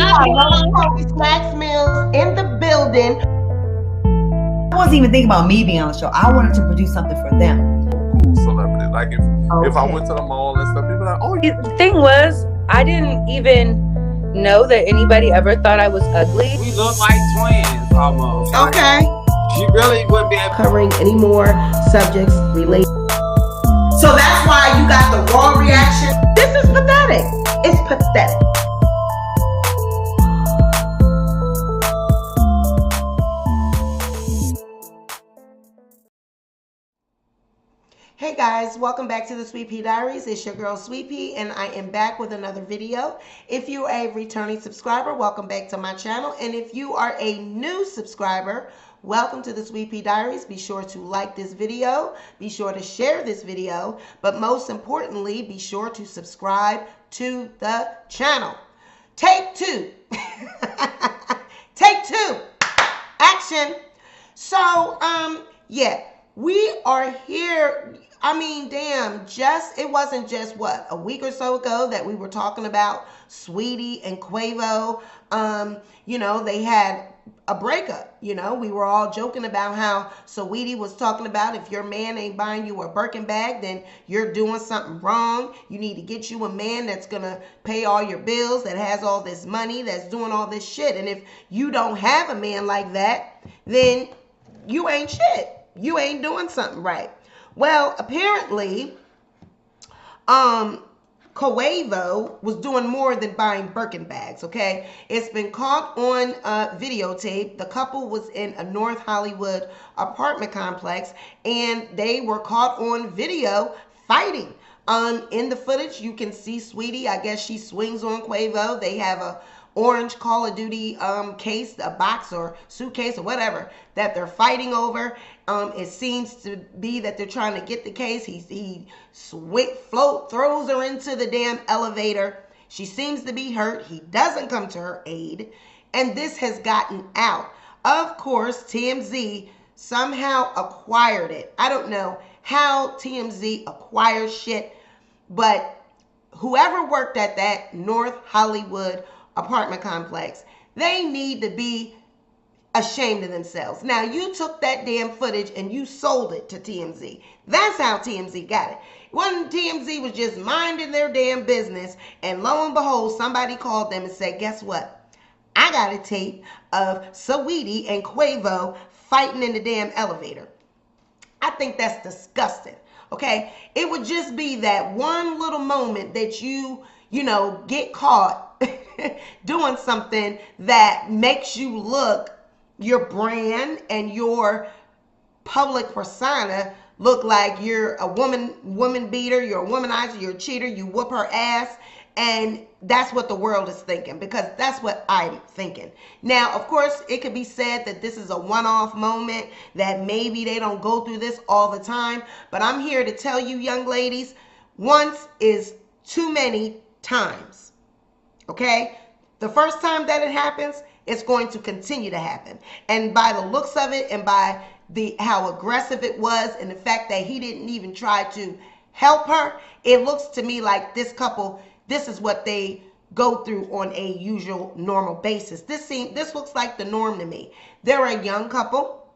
Snacks Mills in the building. I wasn't even thinking about me being on the show. I wanted to produce something for them. Cool celebrity. Like if I went to the mall and stuff, people like, oh. The thing was, I didn't even know that anybody ever thought I was ugly. We look like twins almost. Okay. She really wouldn't be able covering any more subjects related. So that's why you got the raw reaction. This is pathetic. It's pathetic. Hey guys, welcome back to the Sweet Pea Diaries. It's your girl Sweet Pea, and I am back with another video. If you're a returning subscriber, welcome back to my channel. And if you are a new subscriber, welcome to the Sweet Pea Diaries. Be sure to like this video, be sure to share this video, but most importantly, be sure to subscribe to the channel. Take two. Take two. Action. So, yeah, we are here. I mean, damn, it wasn't just, what, a week or so ago that we were talking about Saweetie and Quavo. You know, they had a breakup. You know, we were all joking about how Saweetie was talking about if your man ain't buying you a Birkin bag, then you're doing something wrong. You need to get you a man that's going to pay all your bills, that has all this money, that's doing all this shit. And if you don't have a man like that, then you ain't shit. You ain't doing something right. Well, apparently, Quavo was doing more than buying Birkin bags, okay? It's been caught on videotape. The couple was in a North Hollywood apartment complex, and they were caught on video fighting. In the footage, you can see Saweetie. I guess she swings on Quavo. They have a orange Call of Duty case, a box or suitcase or whatever that they're fighting over. It seems to be that they're trying to get the case. He throws her into the damn elevator. She seems to be hurt. He doesn't come to her aid. And this has gotten out. Of course, TMZ somehow acquired it. I don't know how TMZ acquires shit, but whoever worked at that North Hollywood apartment complex, they need to be ashamed of themselves. Now, you took that damn footage and you sold it to TMZ. That's how TMZ got it. When TMZ was just minding their damn business, and lo and behold, somebody called them and said, guess what? I got a tape of Saweetie and Quavo fighting in the damn elevator. I think that's disgusting, okay? It would just be that one little moment that you know, get caught doing something that makes you look, your brand and your public persona look like you're a woman beater, you're a womanizer, you're a cheater, you whoop her ass. And that's what the world is thinking, because that's what I'm thinking. Now, of course, it could be said that this is a one-off moment, that maybe they don't go through this all the time. But I'm here to tell you, young ladies, once is too many times. Okay? The first time that it happens, it's going to continue to happen. And by the looks of it, and by how aggressive it was, and the fact that he didn't even try to help her, it looks to me like this couple, this is what they go through on a usual normal basis. This looks like the norm to me. They're a young couple.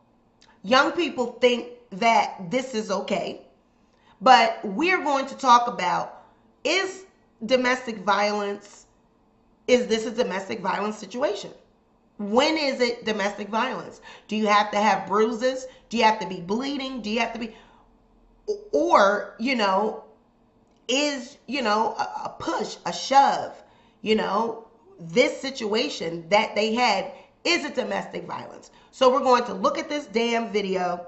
Young people think that this is okay. But we're going to talk about, is domestic violence, is this a domestic violence situation? When is it domestic violence? Do you have to have bruises? Do you have to be bleeding? Do you have to be, or, you know, is, you know, a push, a shove, you know, this situation that they had, is it domestic violence? So we're going to look at this damn video,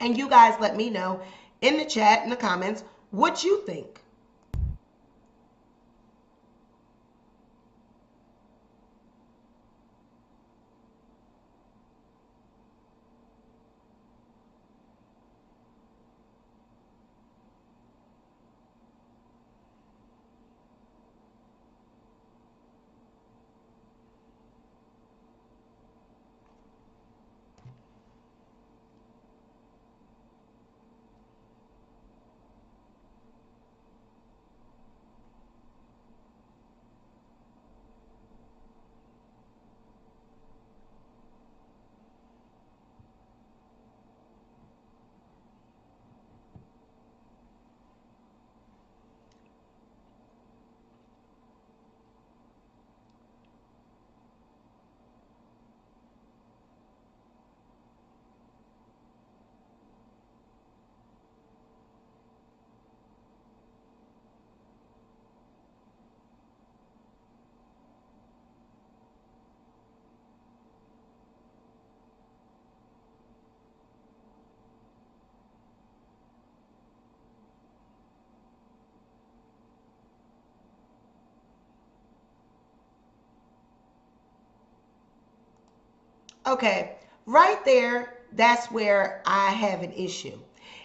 and you guys let me know in the chat, in the comments, what you think. Okay, right there, that's where I have an issue.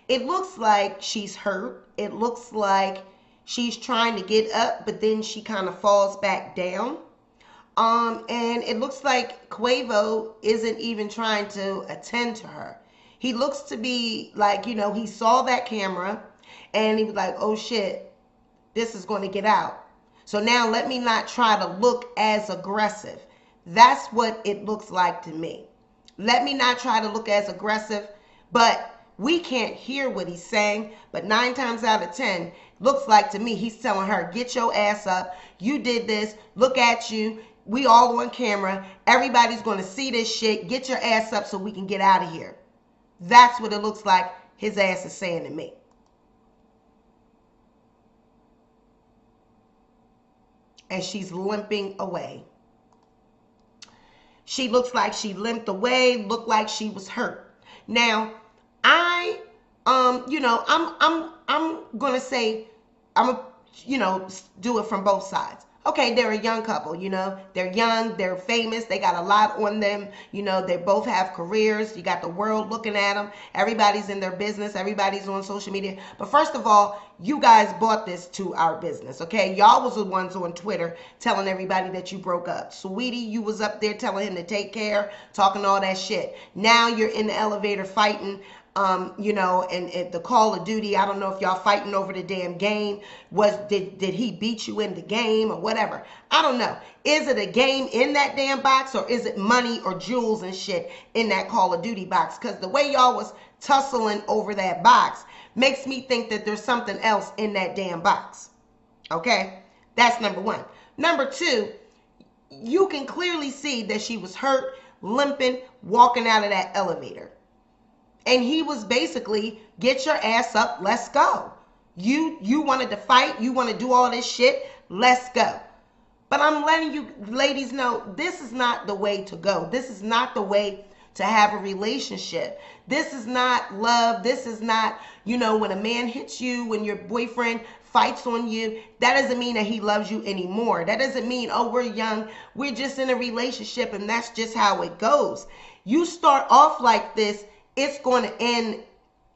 It looks like she's hurt. It looks like she's trying to get up, but then she kind of falls back down. And it looks like Quavo isn't even trying to attend to her. He looks to be like, he saw that camera and he was like, oh shit, this is going to get out. So now let me not try to look as aggressive. That's what it looks like to me. Let me not try to look as aggressive, but we can't hear what he's saying. But 9 times out of 10, looks like to me he's telling her, get your ass up. You did this. Look at you. We all on camera. Everybody's going to see this shit. Get your ass up so we can get out of here. That's what it looks like his ass is saying to me. And she's limping away. She looks like she limped away, looked like she was hurt. Now, I'm gonna say, do it from both sides. Okay, they're a young couple, they're young, they're famous, they got a lot on them, they both have careers, you got the world looking at them, everybody's in their business, everybody's on social media. But first of all, you guys brought this to our business, okay? Y'all was the ones on Twitter telling everybody that you broke up. Saweetie, you was up there telling him to take care, talking all that shit. Now you're in the elevator fighting. And the Call of Duty, I don't know if y'all fighting over the damn game. Did he beat you in the game or whatever? I don't know. Is it a game in that damn box, or is it money or jewels and shit in that Call of Duty box? Because the way y'all was tussling over that box makes me think that there's something else in that damn box. Okay? That's number one. Number two, you can clearly see that she was hurt, limping, walking out of that elevator. And he was basically, get your ass up, let's go. You wanted to fight, you want to do all this shit, let's go. But I'm letting you ladies know, this is not the way to go. This is not the way to have a relationship. This is not love. This is not, when a man hits you, when your boyfriend fights on you, that doesn't mean that he loves you anymore. That doesn't mean, oh, we're young, we're just in a relationship and that's just how it goes. You start off like this, it's going to end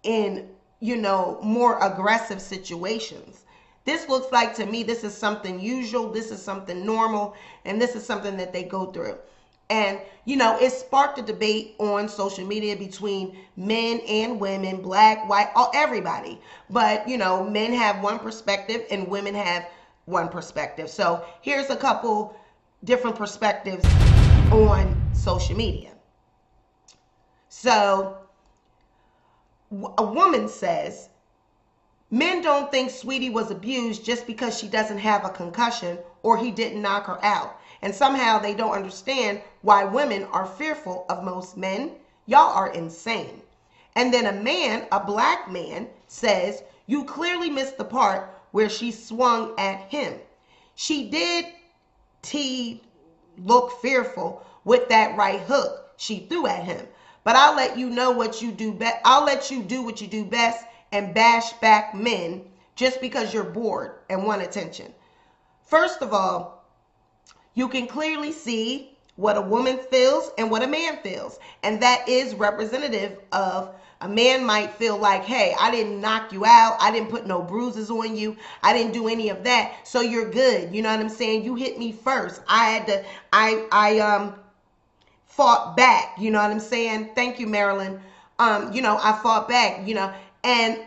in, more aggressive situations. This looks like, to me, this is something usual. This is something normal. And this is something that they go through. And, it sparked a debate on social media between men and women, black, white, everybody. But, men have one perspective and women have one perspective. So here's a couple different perspectives on social media. So a woman says, men don't think Saweetie was abused just because she doesn't have a concussion or he didn't knock her out. And somehow they don't understand why women are fearful of most men. Y'all are insane. And then a man, a black man, says, you clearly missed the part where she swung at him. She did look fearful with that right hook she threw at him. But I'll let you know what you do best. I'll let you do what you do best and bash back men just because you're bored and want attention. First of all, you can clearly see what a woman feels and what a man feels. And that is representative of, a man might feel like, hey, I didn't knock you out. I didn't put no bruises on you. I didn't do any of that. So you're good. You know what I'm saying? You hit me first. I fought back, you know what I'm saying? Thank you, Marilyn. I fought back, and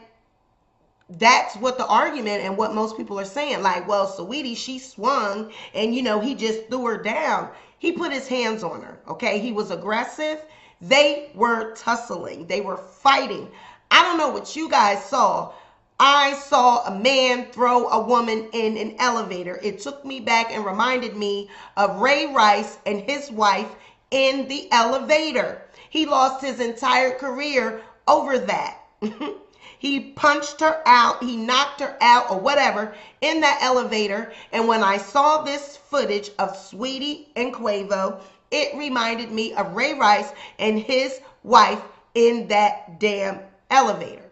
that's what the argument and what most people are saying. Like, well, Saweetie, she swung and, he just threw her down. He put his hands on her, okay? He was aggressive. They were tussling. They were fighting. I don't know what you guys saw. I saw a man throw a woman in an elevator. It took me back and reminded me of Ray Rice and his wife in the elevator. He lost his entire career over that. He punched her out, he knocked her out or whatever in that elevator. And when I saw this footage of Saweetie and Quavo, it reminded me of Ray Rice and his wife in that damn elevator.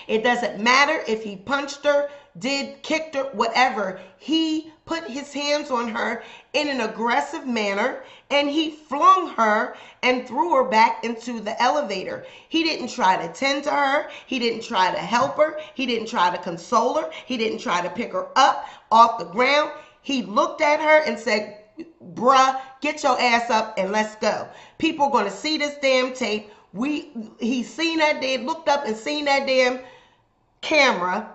It doesn't matter if he punched her, kicked her, whatever. He put his hands on her in an aggressive manner, and he flung her and threw her back into the elevator. He didn't try to tend to her. He didn't try to help her. He didn't try to console her. He didn't try to pick her up off the ground. He looked at her and said, bruh, get your ass up and let's go. People are going to see this damn tape. He seen that day, looked up and seen that damn camera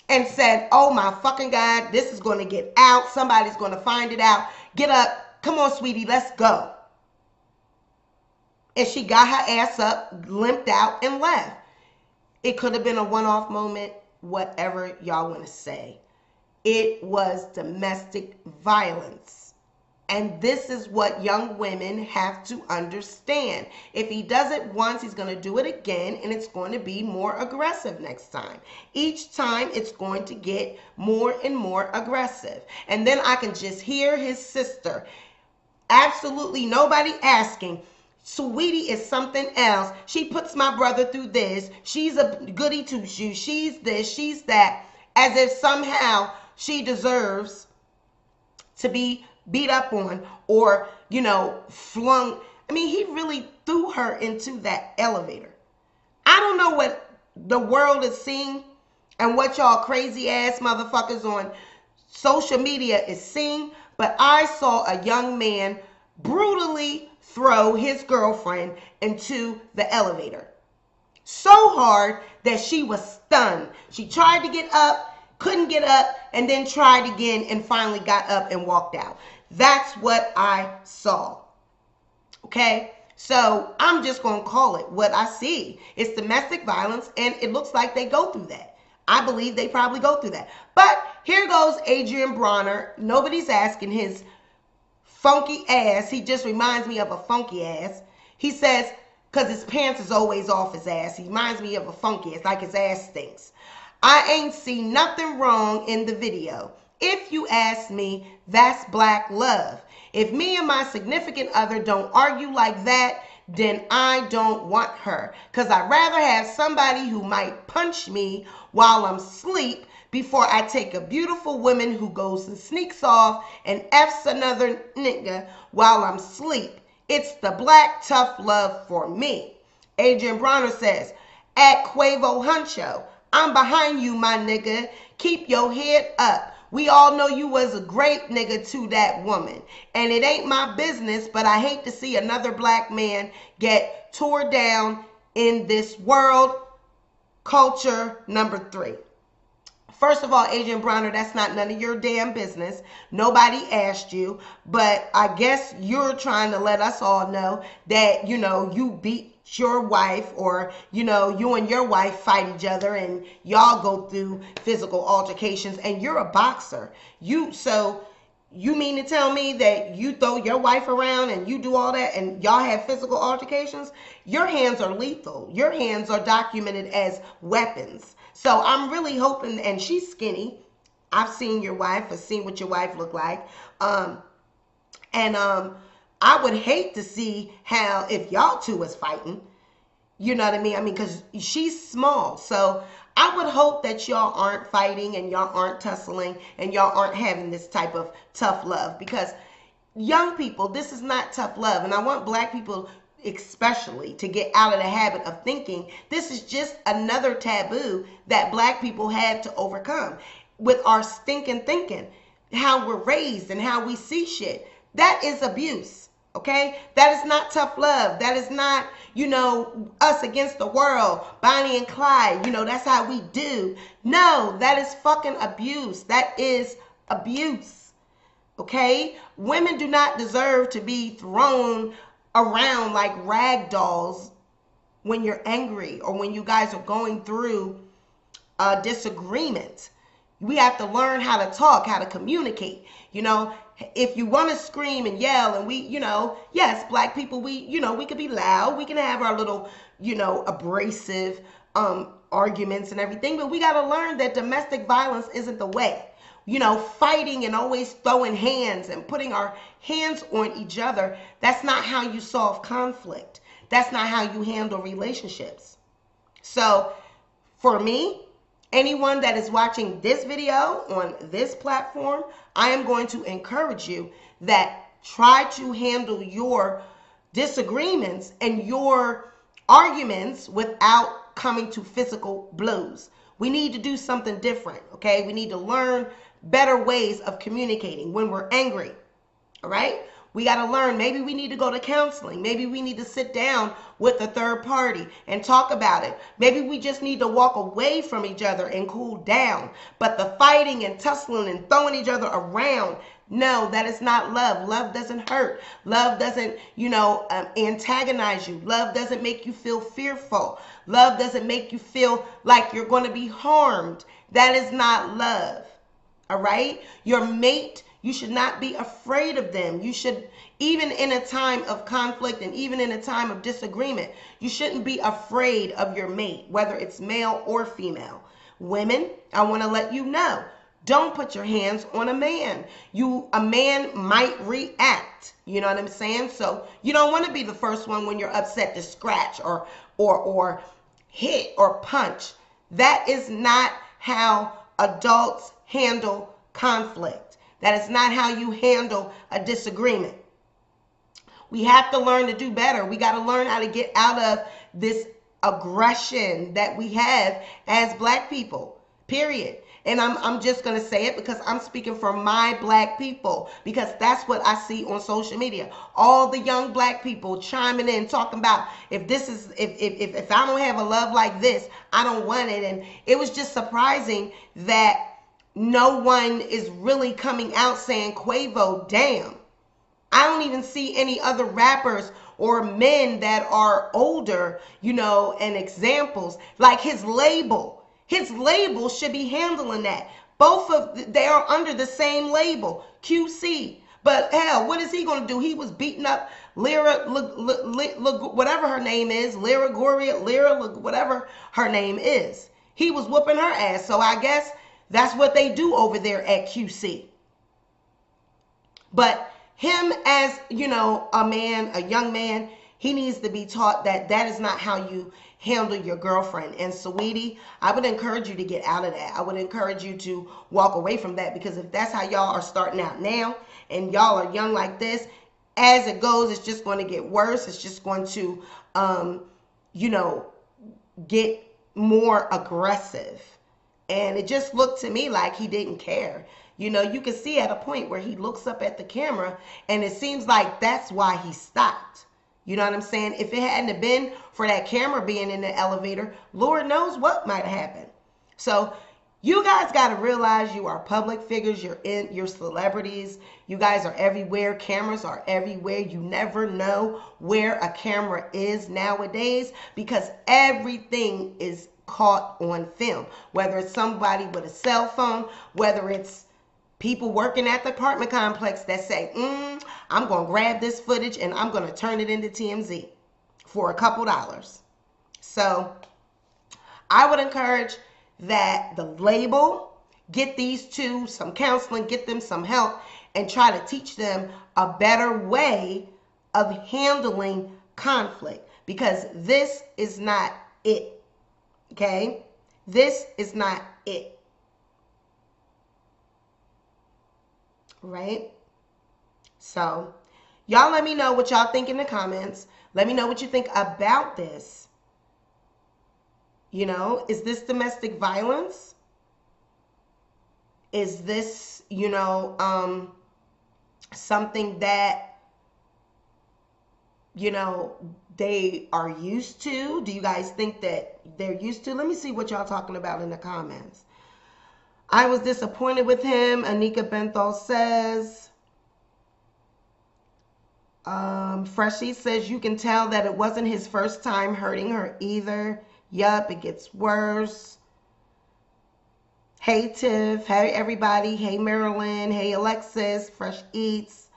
and said, oh my fucking God, this is going to get out. Somebody's going to find it out. Get up. Come on, sweetie, let's go. And she got her ass up, limped out, and left. It could have been a one-off moment, whatever y'all want to say. It was domestic violence. And this is what young women have to understand. If he does it once, he's going to do it again, and it's going to be more aggressive next time. Each time, it's going to get more and more aggressive. And then I can just hear his sister, absolutely nobody asking, Saweetie is something else. She puts my brother through this. She's a goody two-shoes. She's this, she's that. As if somehow she deserves to be beat up on or, flung. I mean, he really threw her into that elevator. I don't know what the world is seeing and what y'all crazy ass motherfuckers on social media is seeing, but I saw a young man brutally throw his girlfriend into the elevator. So hard that she was stunned. She tried to get up, couldn't get up, and then tried again and finally got up and walked out. That's what I saw. Okay? So I'm just going to call it what I see. It's domestic violence, and it looks like they go through that. I believe they probably go through that. But here goes Adrian Bronner. Nobody's asking his funky ass. He just reminds me of a funky ass. He says, because his pants is always off his ass. He reminds me of a funky ass, like his ass stinks. I ain't seen nothing wrong in the video. If you ask me, that's black love. If me and my significant other don't argue like that, then I don't want her. Because I'd rather have somebody who might punch me while I'm asleep before I take a beautiful woman who goes and sneaks off and F's another nigga while I'm asleep. It's the black tough love for me. Adrian Bronner says, at Quavo Huncho, I'm behind you, my nigga. Keep your head up. We all know you was a great nigga to that woman. And it ain't my business, but I hate to see another black man get tore down in this world. Culture number 3. First of all, Adrian Bronner, that's not none of your damn business. Nobody asked you, but I guess you're trying to let us all know that, you beat your wife, or, you and your wife fight each other and y'all go through physical altercations, and you're a boxer. So you mean to tell me that you throw your wife around and you do all that and y'all have physical altercations? Your hands are lethal. Your hands are documented as weapons. So I'm really hoping, and she's skinny. I've seen your wife. I've seen what your wife looked like. I would hate to see how, if y'all two was fighting, you know what I mean? Because she's small. So I would hope that y'all aren't fighting and y'all aren't tussling and y'all aren't having this type of tough love. Because young people, this is not tough love. And I want black people especially to get out of the habit of thinking this is just another taboo that black people had to overcome with our stinking thinking, how we're raised and how we see shit. That is abuse, okay? That is not tough love. That is not, us against the world, Bonnie and Clyde, that's how we do. No, that is fucking abuse. That is abuse, okay? Women do not deserve to be thrown around like rag dolls when you're angry or when you guys are going through a disagreement. We have to learn how to talk, how to communicate. If you want to scream and yell, and we, yes, black people, we could be loud. We can have our little, abrasive arguments and everything, but we got to learn that domestic violence isn't the way. Fighting and always throwing hands and putting our hands on each other, that's not how you solve conflict. That's not how you handle relationships. So for me, Anyone that is watching this video on this platform, I am going to encourage you that try to handle your disagreements and your arguments without coming to physical blows. We need to do something different, okay? We need to learn better ways of communicating when we're angry, all right? We got to learn. Maybe we need to go to counseling. Maybe we need to sit down with a third party and talk about it. Maybe we just need to walk away from each other and cool down. But the fighting and tussling and throwing each other around, no, that is not love. Love doesn't hurt. Love doesn't, antagonize you. Love doesn't make you feel fearful. Love doesn't make you feel like you're going to be harmed. That is not love. All right? Your mate, you should not be afraid of them. You should, even in a time of conflict and even in a time of disagreement, you shouldn't be afraid of your mate, whether it's male or female. Women, I want to let you know, don't put your hands on a man. A man might react. You know what I'm saying? So you don't want to be the first one when you're upset to scratch or hit or punch. That is not how adults handle conflict. That is not how you handle a disagreement. We have to learn to do better. We got to learn how to get out of this aggression that we have as black people, period. And I'm just going to say it because I'm speaking for my black people, because that's what I see on social media. All the young black people chiming in, talking about if I don't have a love like this, I don't want it. And it was just surprising that no one is really coming out saying, Quavo, damn. I don't even see any other rappers or men that are older, and examples like his label. His label should be handling that. They are under the same label, QC. But hell, what is he going to do? He was beating up Lyra, whatever her name is, Lyra, whatever her name is. He was whooping her ass. So I guess that's what they do over there at QC. But him as, a young man, he needs to be taught that is not how you handle your girlfriend. And Saweetie, I would encourage you to get out of that. I would encourage you to walk away from that, because if that's how y'all are starting out now and y'all are young like this, as it goes, it's just going to get worse. It's just going to, get more aggressive. And it just looked to me like he didn't care. You can see at a point where he looks up at the camera and it seems like that's why he stopped. You know what I'm saying? If it hadn't have been for that camera being in the elevator, Lord knows what might have happened. So you guys got to realize you are public figures. You're celebrities. You guys are everywhere. Cameras are everywhere. You never know where a camera is nowadays, because everything is caught on film, whether it's somebody with a cell phone, whether it's people working at the apartment complex that say, I'm going to grab this footage and I'm going to turn it into TMZ for a couple dollars. So I would encourage that the label, get these two some counseling, get them some help, and try to teach them a better way of handling conflict, because this is not it. Okay? This is not it. Right? So, y'all let me know what y'all think in the comments. Let me know what you think about this. Is this domestic violence? Is this, something that, they are used to? Do you guys think that they're used to? Let me see what y'all talking about in the comments. I was disappointed with him, Anika Benthal says. Freshie says, you can tell that it wasn't his first time hurting her either. Yup, it gets worse. Hey Tiff, hey everybody, hey Marilyn, hey Alexis, Fresh Eats.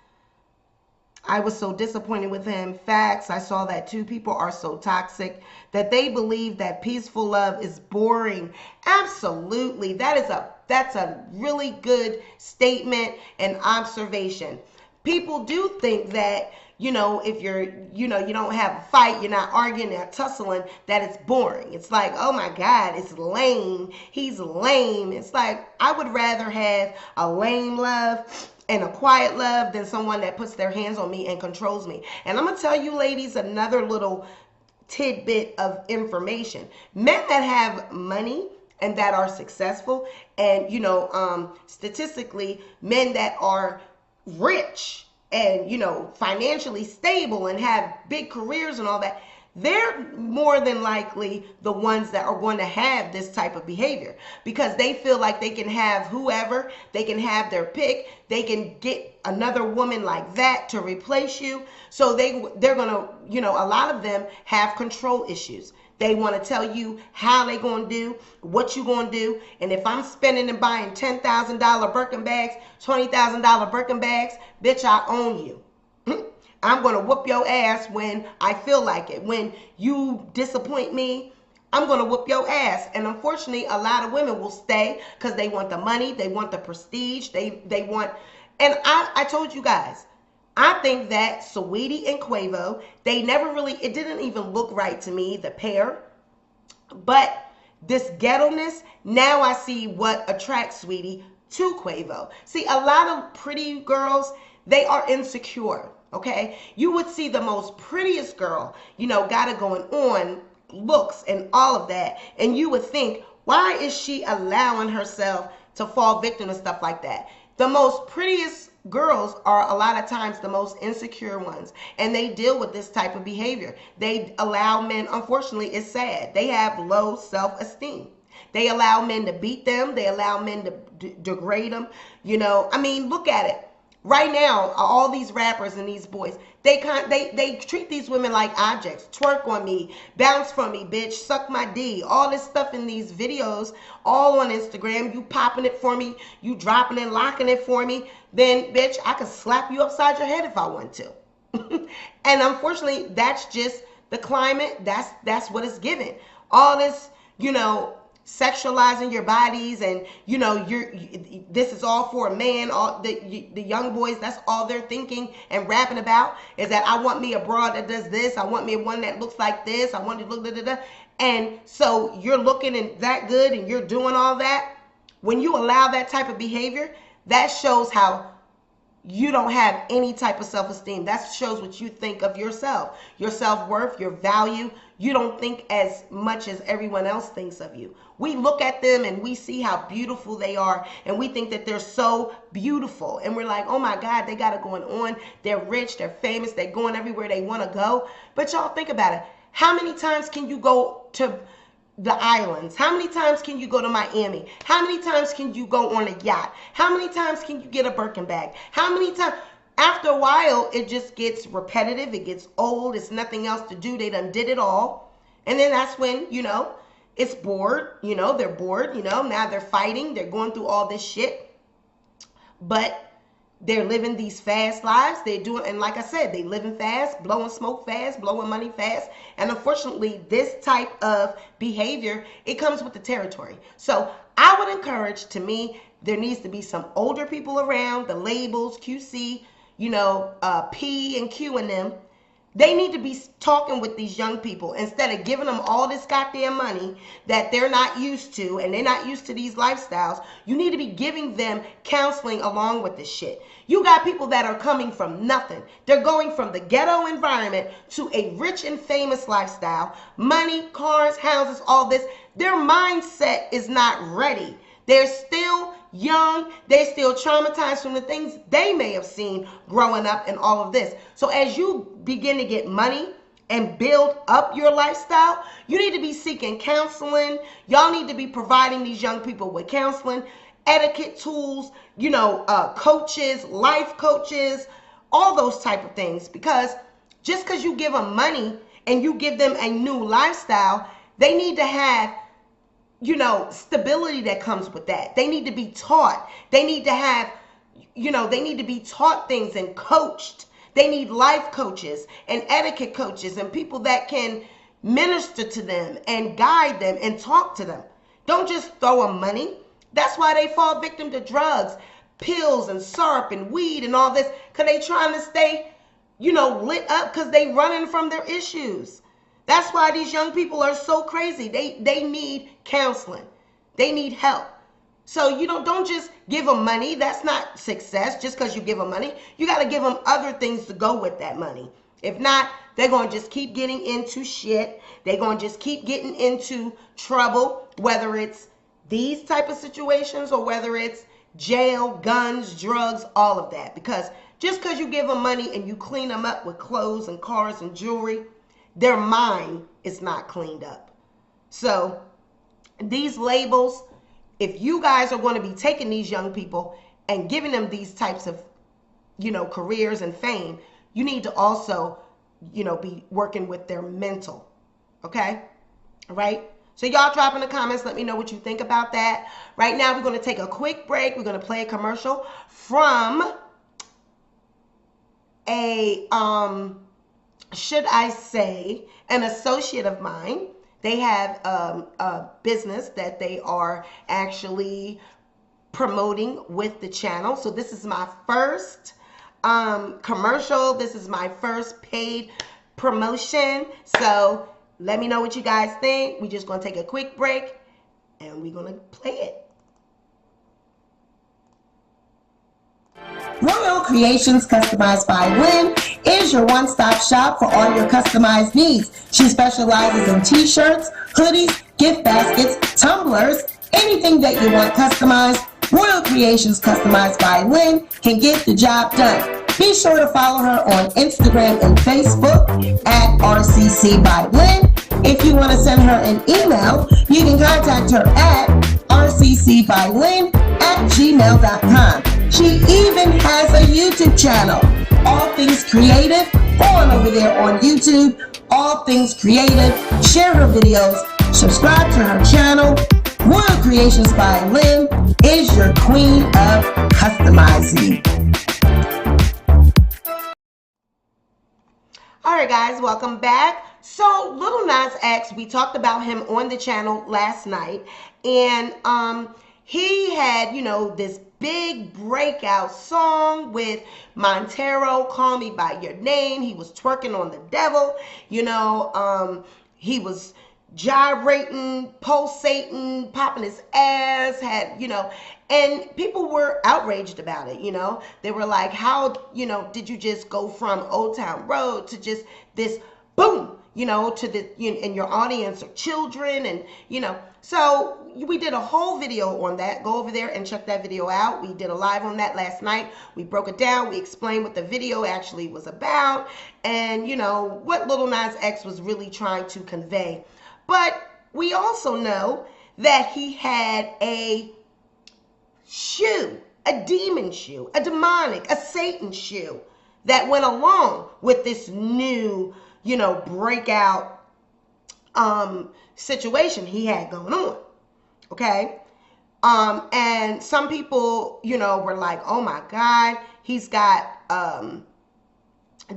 I was so disappointed with him. Facts, I saw that too. People are so toxic that they believe that peaceful love is boring. Absolutely. That's a really good statement and observation. People do think that, if you're, you don't have a fight, you're not arguing, not tussling, that it's boring. It's like, oh my God, it's lame. He's lame. It's like, I would rather have a lame love and a quiet love than someone that puts their hands on me and controls me. And I'm going to tell you ladies another little tidbit of information. Men that have money and that are successful, and statistically, men that are rich and financially stable and have big careers and all that, they're more than likely the ones that are going to have this type of behavior, because they feel like they can have whoever, they can have their pick, they can get another woman like that to replace you. So they're gonna, a lot of them have control issues. They want to tell you how they going to do, what you going to do. And if I'm spending and buying $10,000 Birkin bags, $20,000 Birkin bags, bitch, I own you. I'm going to whoop your ass when I feel like it. When you disappoint me, I'm going to whoop your ass. And unfortunately, a lot of women will stay because they want the money. They want the prestige. They want, and I told you guys, I think that Saweetie and Quavo, they never really, it didn't even look right to me, the pair. But this ghetto-ness, now I see what attracts Saweetie to Quavo. See, a lot of pretty girls, they are insecure, okay? You would see the most prettiest girl, got it going on, looks and all of that. And you would think, why is she allowing herself to fall victim to stuff like that? The most prettiest girls are a lot of times the most insecure ones, and they deal with this type of behavior. They allow men, unfortunately, it's sad, they have low self-esteem. They allow men to beat them. They allow men to degrade them. Look at it. Right now, all these rappers and these boys, they treat these women like objects. Twerk on me, bounce for me, bitch, suck my D. All this stuff in these videos, all on Instagram. You popping it for me, you dropping and locking it for me. Then, bitch, I could slap you upside your head if I want to. And unfortunately, that's just the climate. That's what it's given. All this, sexualizing your bodies, and this is all for a man. All the young boys, that's all they're thinking and rapping about is that I want me a broad that does this, I want me one that looks like this, I want to look and so you're looking and that good and you're doing all that. When you allow that type of behavior, that shows how you don't have any type of self-esteem. That shows what you think of yourself, your self-worth, your value. You don't think as much as everyone else thinks of you. We look at them and we see how beautiful they are, and we think that they're so beautiful. And we're like, oh my God, they got it going on. They're rich, they're famous, they're going everywhere they want to go. But y'all think about it. How many times can you go to the islands? How many times can you go to Miami? How many times can you go on a yacht? How many times can you get a Birkin bag? How many times? After a while, it just gets repetitive. It gets old. It's nothing else to do. They done did it all. And then that's when, it's bored. They're bored. Now they're fighting. They're going through all this shit. But they're living these fast lives. They're doing, and like I said, they living fast, blowing smoke fast, blowing money fast. And unfortunately, this type of behavior, it comes with the territory. So I would encourage, to me, there needs to be some older people around, the labels, QC, P and Q and them. They need to be talking with these young people instead of giving them all this goddamn money that they're not used to, and they're not used to these lifestyles. You need to be giving them counseling along with this shit. You got people that are coming from nothing. They're going from the ghetto environment to a rich and famous lifestyle. Money, cars, houses, all this. Their mindset is not ready. They're still young. They're still traumatized from the things they may have seen growing up and all of this. So as you begin to get money and build up your lifestyle, you need to be seeking counseling. Y'all need to be providing these young people with counseling, etiquette tools, coaches, life coaches, all those type of things. Because just because you give them money and you give them a new lifestyle, they need to have stability that comes with that. They need to be taught. They need to have, they need to be taught things and coached. They need life coaches and etiquette coaches and people that can minister to them and guide them and talk to them. Don't just throw them money. That's why they fall victim to drugs. pills and syrup and weed and all this because they trying to stay, lit up because they running from their issues. That's why these young people are so crazy. They need counseling. They need help. So don't just give them money. That's not success just because you give them money. You got to give them other things to go with that money. If not, they're going to just keep getting into shit. They're going to just keep getting into trouble, whether it's these type of situations or whether it's jail, guns, drugs, all of that. Because just because you give them money and you clean them up with clothes and cars and jewelry, their mind is not cleaned up. So these labels, if you guys are going to be taking these young people and giving them these types of, careers and fame, you need to also, be working with their mental. Okay? All right? So y'all drop in the comments. Let me know what you think about that. Right now, we're going to take a quick break. We're going to play a commercial from a, should I say, an associate of mine. They have a business that they are actually promoting with the channel. So this is my first commercial. This is my first paid promotion. So let me know what you guys think. We're just going to take a quick break and we're going to play it. Royal Creations Customized by Lynn is your one-stop shop for all your customized needs. She specializes in t-shirts, hoodies, gift baskets, tumblers, anything that you want customized. Royal Creations Customized by Lynn can get the job done. Be sure to follow her on Instagram and Facebook at RCC by Lynn. If you want to send her an email, you can contact her at rccbylynn@gmail.com. She even has a YouTube channel, All Things Creative. Go on over there on YouTube, All Things Creative. Share her videos, subscribe to her channel. Royal Creations by Lynn is your queen of customizing. All right, guys, welcome back. So Lil Nas X, we talked about him on the channel last night, and he had, this big breakout song with Montero, Call Me By Your Name. He was twerking on the devil, he was gyrating, pulsating, popping his ass, and people were outraged about it, They were like, how, did you just go from Old Town Road to just this boom, to the, and your audience are children, and, so we did a whole video on that. Go over there and check that video out. We did a live on that last night. We broke it down. We explained what the video actually was about and, what Lil Nas X was really trying to convey. But we also know that he had a shoe, a demon shoe, a demonic, a Satan shoe that went along with this new, breakout situation he had going on. Okay. And some people, were like, oh my God, he's got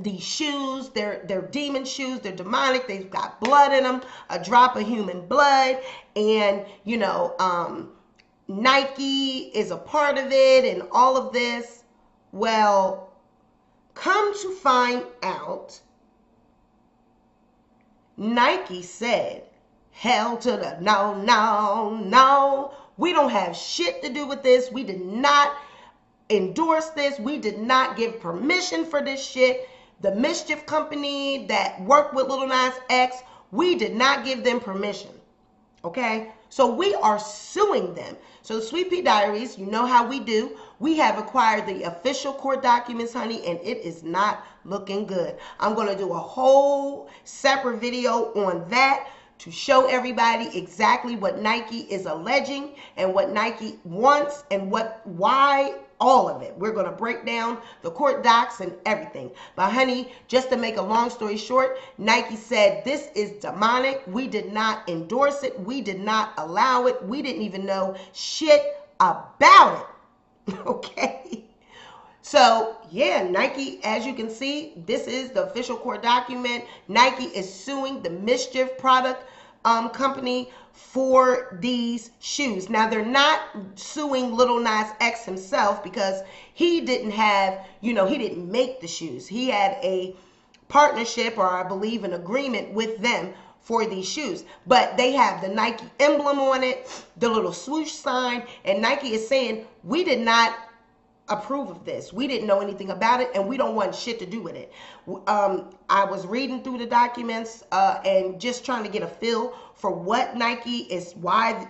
these shoes, they're demon shoes, they're demonic, they've got blood in them, a drop of human blood, and Nike is a part of it and all of this. Well, come to find out, Nike said, hell to the no, no, no. We don't have shit to do with this. We did not endorse this. We did not give permission for this shit. The Mischief Company that worked with Lil Nas X, we did not give them permission. Okay? So we are suing them. So Sweet Pea Diaries, you know how we do. We have acquired the official court documents, honey, and it is not looking good. I'm going to do a whole separate video on that to show everybody exactly what Nike is alleging and what Nike wants and why, all of it. We're going to break down the court docs and everything. But honey, just to make a long story short, Nike said this is demonic. We did not endorse it. We did not allow it. We didn't even know shit about it. Okay. So yeah, Nike, as you can see, this is the official court document. Nike is suing the Mischief product company for these shoes. Now, they're not suing Lil Nas X himself because he didn't have, he didn't make the shoes. He had a partnership, or I believe an agreement with them for these shoes. But they have the Nike emblem on it, the little swoosh sign, and Nike is saying, we did not approve of this. We didn't know anything about it, and we don't want shit to do with it. I was reading through the documents and just trying to get a feel for what Nike is, why,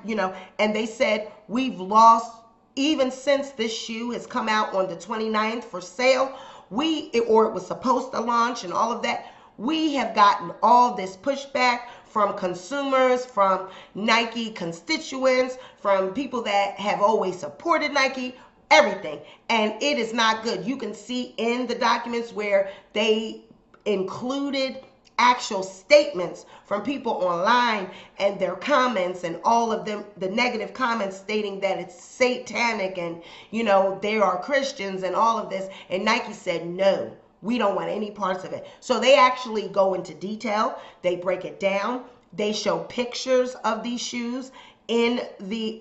and they said we've lost, even since this shoe has come out on the 29th for sale, it was supposed to launch and all of that, we have gotten all this pushback from consumers, from Nike constituents, from people that have always supported Nike, everything. And it is not good. You can see in the documents where they included actual statements from people online and their comments, and all of them, the negative comments stating that it's satanic and, they are Christians and all of this. And Nike said, no, we don't want any parts of it. So they actually go into detail. They break it down. They show pictures of these shoes in the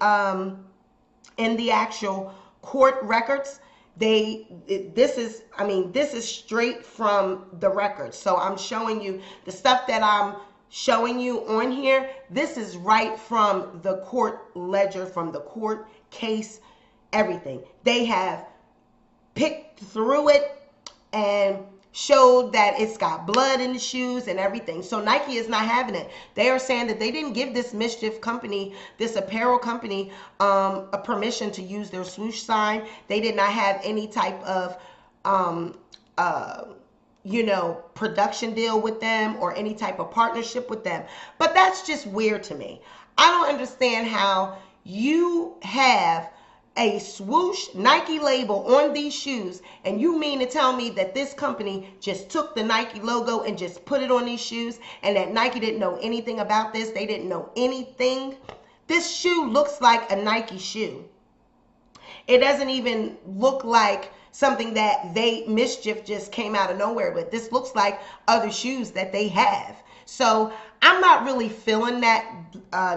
actual court records. This is straight from the records. So I'm showing you the stuff that I'm showing you on here. This is right from the court ledger, from the court case, everything. They have picked through it and showed that it's got blood in the shoes and everything. So Nike is not having it. They are saying that they didn't give this mischief company, this apparel company, a permission to use their swoosh sign. They did not have any type of, production deal with them or any type of partnership with them. But that's just weird to me. I don't understand how you have a swoosh Nike label on these shoes, and you mean to tell me that this company just took the Nike logo and just put it on these shoes, and that Nike didn't know anything about this? They didn't know anything. This shoe looks like a Nike shoe. It doesn't even look like something that Mischief just came out of nowhere with. This looks like other shoes that they have. So I'm not really feeling that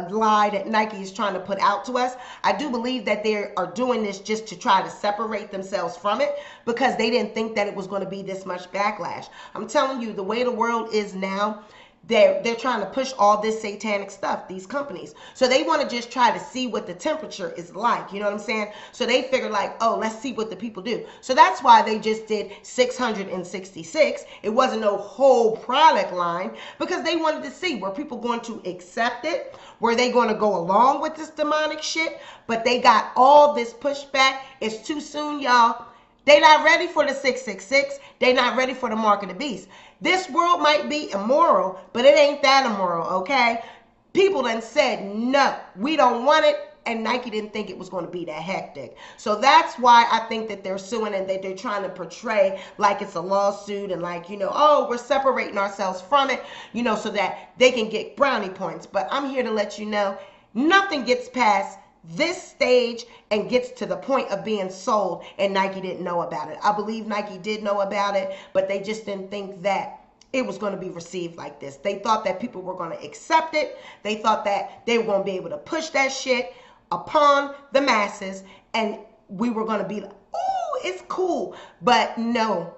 lie that Nike is trying to put out to us. I do believe that they are doing this just to try to separate themselves from it, because they didn't think that it was going to be this much backlash. I'm telling you, the way the world is now, they're trying to push all this satanic stuff, these companies. So they want to just try to see what the temperature is like. You know what I'm saying? So they figure like, oh, let's see what the people do. So that's why they just did 666. It wasn't no whole product line, because they wanted to see, were people going to accept it? Were they going to go along with this demonic shit? But they got all this pushback. It's too soon, y'all. They not ready for the 666. They not ready for the mark of the beast. This world might be immoral, but it ain't that immoral, okay? People done said, no, we don't want it, and Nike didn't think it was going to be that hectic. So that's why I think that they're suing, and that they're trying to portray like it's a lawsuit, and like, oh, we're separating ourselves from it, so that they can get brownie points. But I'm here to let you know, nothing gets past this stage and gets to the point of being sold, and Nike didn't know about it. I believe Nike did know about it, but they just didn't think that it was going to be received like this. They thought that people were going to accept it. They thought that they were going to be able to push that shit upon the masses, and we were going to be like, oh, it's cool. But no,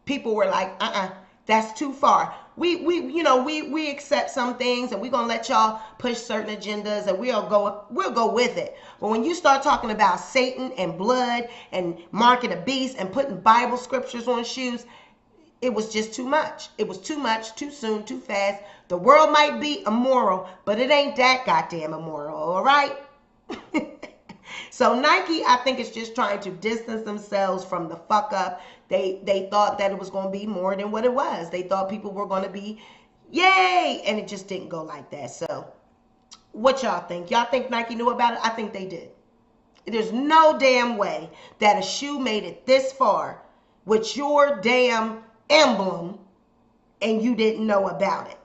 people were like, that's too far. We accept some things, and we're gonna let y'all push certain agendas, and we'll go with it. But when you start talking about Satan and blood and marking a beast and putting Bible scriptures on shoes, it was just too much. It was too much, too soon, too fast. The world might be immoral, but it ain't that goddamn immoral, all right? So Nike, I think, is just trying to distance themselves from the fuck up. They thought that it was going to be more than what it was. They thought people were going to be, yay, and it just didn't go like that. So what y'all think? Y'all think Nike knew about it? I think they did. There's no damn way that a shoe made it this far with your damn emblem and you didn't know about it.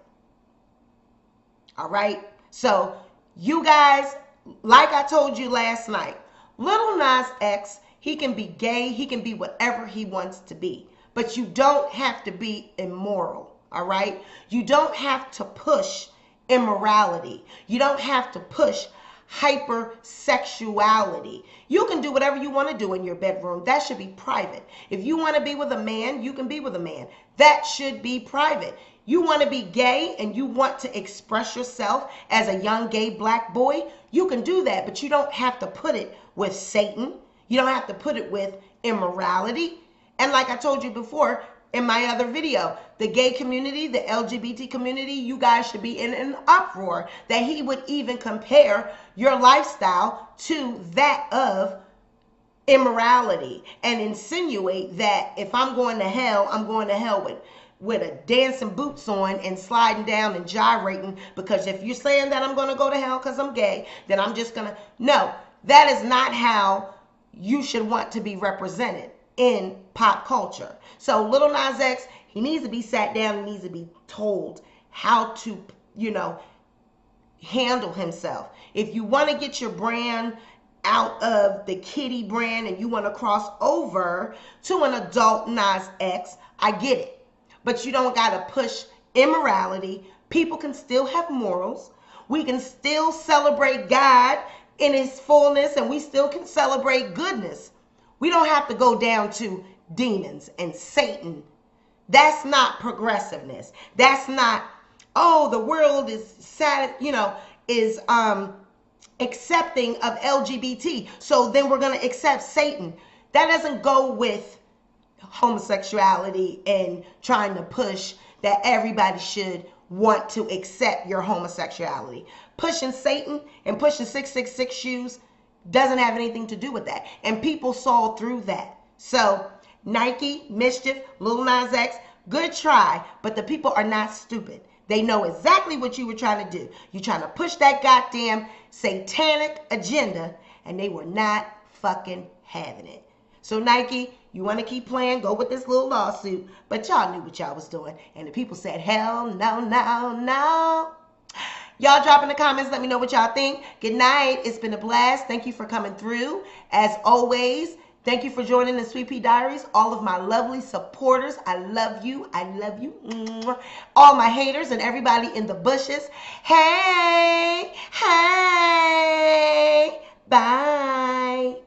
All right? So you guys, like I told you last night, Lil Nas X, he can be gay, he can be whatever he wants to be, but you don't have to be immoral, all right? You don't have to push immorality. You don't have to push hypersexuality. You can do whatever you want to do in your bedroom. That should be private. If you want to be with a man, you can be with a man. That should be private. You want to be gay and you want to express yourself as a young gay black boy, you can do that, but you don't have to put it with Satan. You don't have to put it with immorality. And like I told you before in my other video, the gay community, the LGBT community, you guys should be in an uproar that he would even compare your lifestyle to that of immorality and insinuate that if I'm going to hell, I'm going to hell with a dancing boots on and sliding down and gyrating, because if you're saying that I'm going to go to hell because I'm gay, then I'm just going to. No, that is not how you should want to be represented in pop culture. So Lil Nas X, he needs to be sat down and needs to be told how to, handle himself. If you want to get your brand out of the kiddie brand and you want to cross over to an adult Nas X, I get it. But you don't got to push immorality. People can still have morals. We can still celebrate God in his fullness, and we still can celebrate goodness. We don't have to go down to demons and Satan. That's not progressiveness. That's not, oh, the world is sad, is accepting of LGBT. So then we're going to accept Satan. That doesn't go with homosexuality and trying to push that everybody should want to accept your homosexuality. Pushing Satan and pushing 666 shoes doesn't have anything to do with that. And people saw through that. So Nike, Mischief, Lil Nas X, good try, but the people are not stupid. They know exactly what you were trying to do. You're trying to push that goddamn satanic agenda, and they were not fucking having it. So Nike, you want to keep playing, go with this little lawsuit, but y'all knew what y'all was doing. And the people said, hell no, no, no. Y'all drop in the comments, let me know what y'all think. Good night. It's been a blast. Thank you for coming through. As always, thank you for joining the Sweet Pea Diaries. All of my lovely supporters, I love you. I love you. All my haters and everybody in the bushes. Hey, hey, bye.